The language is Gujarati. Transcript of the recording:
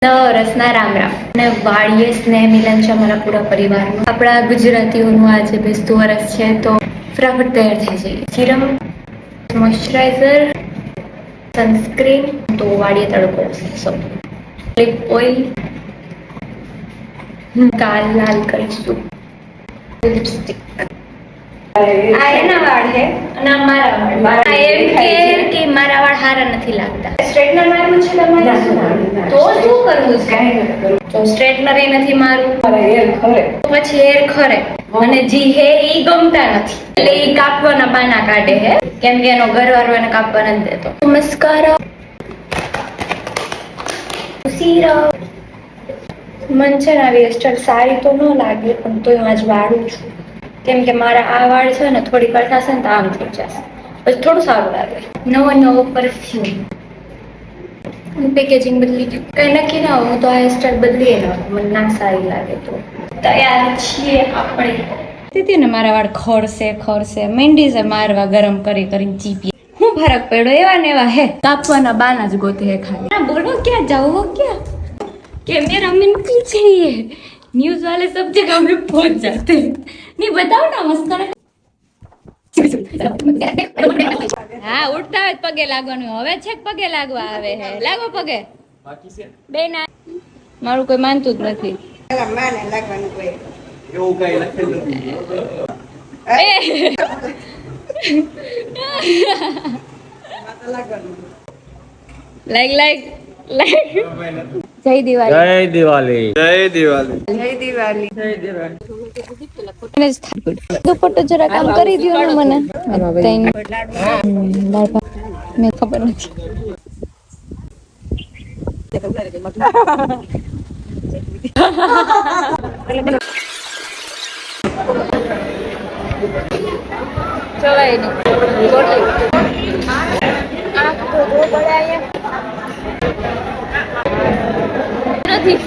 રસના રામ રામ અને વાળીએ સ્નેહ મિલન છે અમારા પૂરા પરિવારનું. આપણા ગુજરાતીઓનું આજે 20 વર્ષ છે તો ફટાફટ તૈયાર થઈ જઈએ. સિરમ, મોઇશ્ચરાઇઝર, સનસ્ક્રીન, તો વાળીએ તડકો લિપ ઓઇલ, ગાલ લાલ કરીશું, લિપસ્ટિક. આ એના વાળ છે અને આ મારા વાળ. એમ કે મારા વાળ હારા નથી લાગતા. સ્ટ્રેટનર મારવું છે તમારે? તો શું કરવું છે? તો સ્ટ્રેટનર એ નથી મારવું, પછી હેર ખરે અને જી હે ઈ ગમતા નથી એટલે ઈ કાપવાના બાના કાઢે હે, કેમ કે એનો ઘરવાળો એને કાપવા નથી દેતો. મસ્કારા, સીરમ. મન છે ને આવી હેરસ્ટાઈલ સારી તો ન લાગે પણ તો આજ વાળું છું, કેમ કે મારા આ વાળ છે ને થોડી વાર થશે ને તો આમ થઈ જશે, પછી થોડું સારું લાગે. નવો પરફ્યુમ, પેકેજિંગ બદલી ગયું. કઈ નક્કી ના હોય, હું તો આ હેરસ્ટાઈલ બદલી નાખું, મને ના સારી લાગે તો. તૈયાર છીએ આપણે. ને મારા વાળ ખરશે મેંડી છે મારવા ગરમ કરીને ચીપી. હું ફરક પડ્યો, એવા ને એવા હે, કાપવાના બાના જ ગોતે હે ખાલી. બોલો ક્યાં જાઓ હો, ક્યાં कैमरा में पीछे ही है, न्यूज वाले सब जगह में पहुंच जाते हैं. नहीं बताओ ना मस्करा. હા ઉઠતા હોય પગે લાગવાનું, હવે છે પગે લાગવા આવે હે. લાગો પગે બાકી છે બે ના. મારું કોઈ માનતું જ નથી. માને લાગવાનું કોઈ એવું કઈ લખેલું લાઈક જય દિવાળી, જય દિવાળી, જય દિવાળી, જય દિવાળી, જય દિવાળી. દુપટ્ટો જરા કામ કરી દયો ને મને. મેં ખબર નથી. ચલાય નહીં આંખ તો પડે અહીંયા નથી.